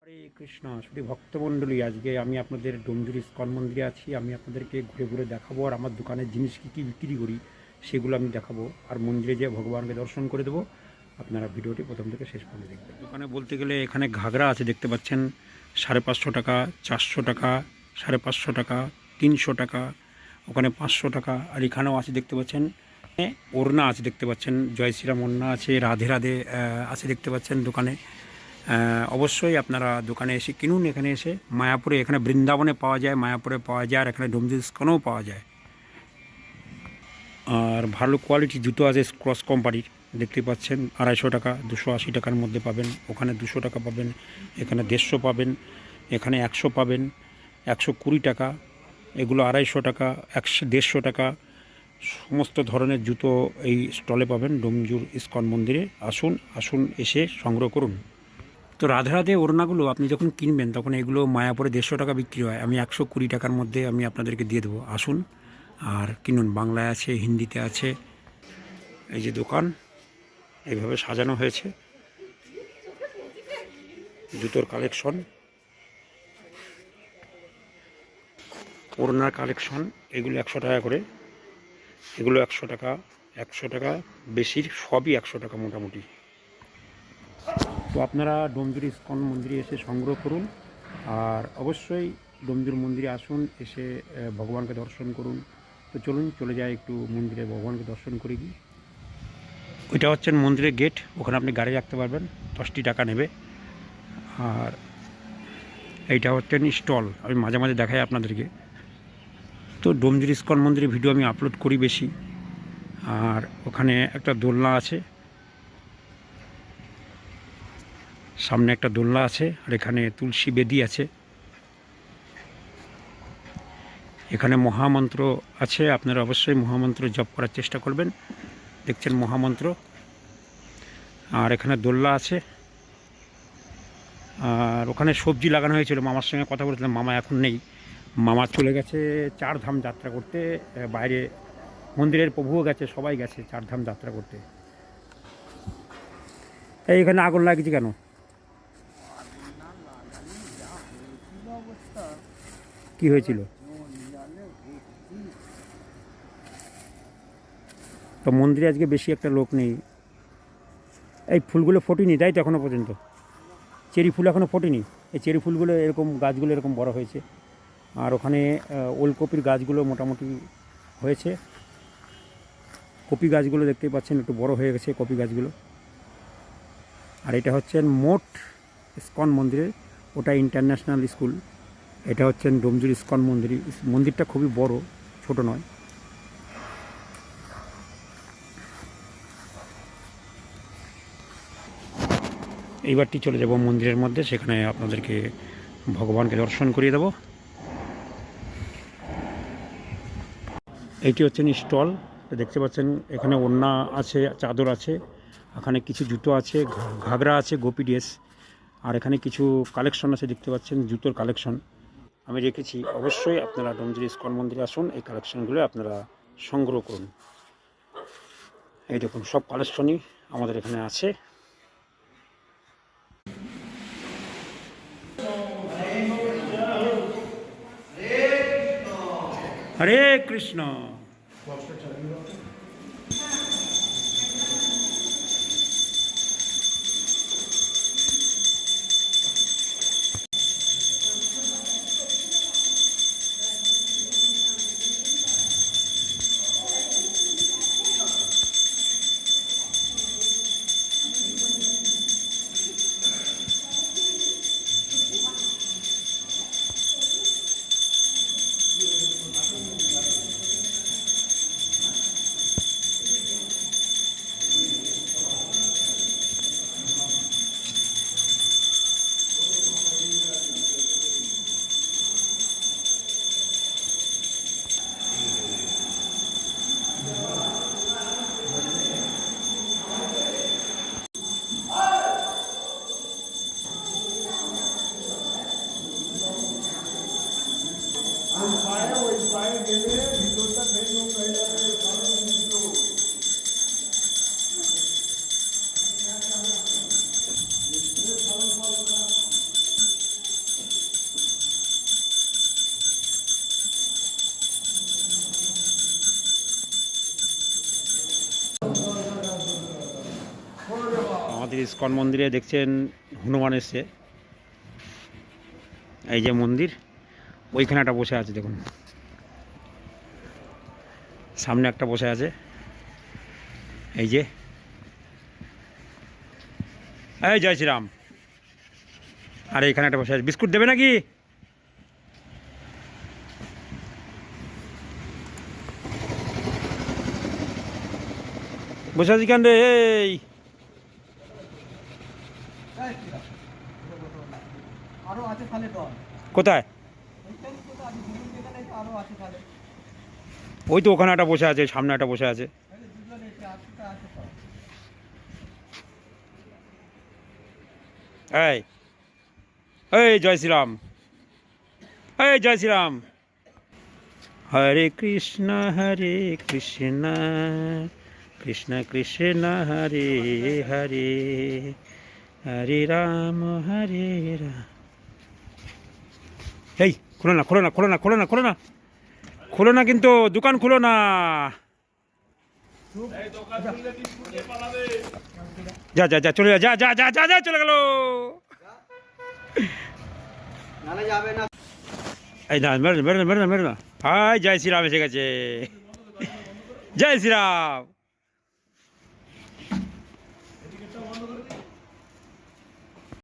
হরে কৃষ্ণ শ্রী ভক্তমণ্ডলী, আজকে আমি আপনাদের ডোমজুর ইস্কন মন্দিরে আছি। আমি আপনাদেরকে ঘুরে ঘুরে দেখাবো আর আমার দোকানের জিনিস কী কী বিক্রি করি সেগুলো আমি দেখাবো, আর মন্দিরে যেয়ে ভগবানকে দর্শন করে দেবো। আপনারা ভিডিওটি প্রথম থেকে শেষ পর্যন্ত দেখবেন। দোকানে বলতে গেলে এখানে ঘাগরা আছে, দেখতে পাচ্ছেন 550 টাকা, 400 টাকা, 550 টাকা, 300 টাকা, ওখানে 500 টাকা। আর এখানেও আছে দেখতে পাচ্ছেন ওড়না আছে, দেখতে পাচ্ছেন জয় শ্রীরাম ওড়না আছে, রাধে রাধে আছে দেখতে পাচ্ছেন দোকানে। অবশ্যই আপনারা দোকানে এসে কিনুন। এখানে এসে মায়াপুরে, এখানে বৃন্দাবনে পাওয়া যায়, মায়াপুরে পাওয়া যায়, আর এখানে ডোমজুর ইস্কনেও পাওয়া যায়। আর ভালো কোয়ালিটির জুতো আছে ক্রস কোম্পানির, দেখতে পাচ্ছেন 250 টাকা, 280 টাকার মধ্যে পাবেন। ওখানে 200 টাকা পাবেন, এখানে 150 পাবেন, এখানে 100 পাবেন, 120 টাকা, এগুলো 250 টাকা, 150 টাকা। সমস্ত ধরনের জুতো এই স্টলে পাবেন ডোমজুর ইস্কন মন্দিরে। আসুন আসুন, এসে সংগ্রহ করুন। তো রাধে রাধে ওড়নাগুলো আপনি যখন কিনবেন তখন এগুলো মায়াপুরে 150 টাকা বিক্রি হয়, আমি 120 টাকার মধ্যে আমি আপনাদেরকে দিয়ে দেবো। আসুন আর কিনুন। বাংলায় আছে, হিন্দিতে আছে। এই যে দোকান এইভাবে সাজানো হয়েছে, জুতোর কালেকশন, ওড়নার কালেকশন। এগুলো 100 টাকা করে, এগুলো 100 টাকা, 100 টাকা বেশির সবই 100 টাকা মোটামুটি। তো আপনারা ডোমজুর ইস্কন মন্দিরে এসে সংগ্রহ করুন, আর অবশ্যই ডোমজুর মন্দিরে আসুন, এসে ভগবানকে দর্শন করুন। তো চলুন চলে যাই একটু মন্দিরে, ভগবানকে দর্শন করে দিই। ওইটা হচ্ছেন মন্দিরের গেট, ওখানে আপনি গাড়ি রাখতে পারবেন, 10টি টাকা নেবে। আর এইটা হচ্ছেন স্টল, আমি মাঝে মাঝে দেখাই আপনাদেরকে। তো ডোমজুর ইস্কন মন্দিরের ভিডিও আমি আপলোড করি বেশি। আর ওখানে একটা দোলনা আছে, সামনে একটা দোলনা আছে, আর এখানে তুলসী বেদি আছে। এখানে মহামন্ত্র আছে, আপনারা অবশ্যই মহামন্ত্র জপ করার চেষ্টা করবেন। দেখছেন মহামন্ত্র। আর এখানে দোলনা আছে, আর ওখানে সবজি লাগানো হয়েছিল। মামার সঙ্গে কথা বলেছিলাম, মামা এখন নেই, মামা চলে গেছে 4 ধাম যাত্রা করতে বাইরে। মন্দিরের প্রভুও গেছে, সবাই গেছে 4 ধাম যাত্রা করতে। এইখানে আগুন লাগিয়েছি কেন? কি হয়েছিল? তো মন্দিরে আজকে বেশি একটা লোক নেই। এই ফুলগুলো ফোটেনি তাই তো এখনও পর্যন্ত? চেরি ফুল এখনও ফোটেনি। এই চেরি ফুলগুলো এরকম, গাছগুলো এরকম বড় হয়েছে। আর ওখানে ওলকপির গাছগুলো মোটামুটি হয়েছে। কপি গাছগুলো দেখতেই পাচ্ছেন একটু বড় হয়ে গেছে কপি গাছগুলো। আর এটা হচ্ছেন মোট ইস্কন মন্দিরের, ওটা ইন্টারন্যাশনাল স্কুল। এটা হচ্ছেন ডোমজুর ইস্কন মন্দির। মন্দিরটা খুবই বড়, ছোট নয়। এইবারটি চলে যাব মন্দিরের মধ্যে, সেখানে আপনাদেরকে ভগবানকে দর্শন করিয়ে দেব। এইটি হচ্ছেন স্টল, দেখতে পাচ্ছেন এখানে ওড়না আছে, চাদর আছে, এখানে কিছু জুতো আছে, ঘাগরা আছে, গোপী ড্রেস। আর এখানে কিছু কালেকশন আছে, দেখতে পাচ্ছেন জুতোর কালেকশন আমি রেখেছি। অবশ্যই আপনারা ডোমজুর ইস্কন মন্দিরে আসুন, এই কালেকশনগুলো আপনারা সংগ্রহ করুন। এই দেখুন সব কালেকশনই আমাদের এখানে আছে। হরে কৃষ্ণ। ইস্কন মন্দিরে দেখছেন হনুমান এসছে, এই যে মন্দির, ওইখানে একটা বসে আছে দেখুন, সামনে একটা বসে আছে, এই যে, এই জয় শ্রীরাম। আর এখানে একটা বসে আছে, বিস্কুট দেবে নাকি? বসে আছি কেন রে? এই কোথায়? ওই তো ওখানে একটা বসে আছে, সামনে একটা বসে আছে। এই এই জয় শ্রীরাম, এই জয় শ্রীরাম। হরে কৃষ্ণ কৃষ্ণ কৃষ্ণ হরে হরে, হরে রাম হরে রাম। এই খোলো না, খোলো না, খোলো না, খোলো না, খোলো না, খোলো না, কিন্তু দোকান খুলো না। যা যা যা, চলে যা, যা যা যা যা যা, চলে গেল। এই না, মেরে না, মেরে না, মেরে না, মেরে না। হাই জয় শ্রীরাম এসে গেছে, জয় শ্রীরাম।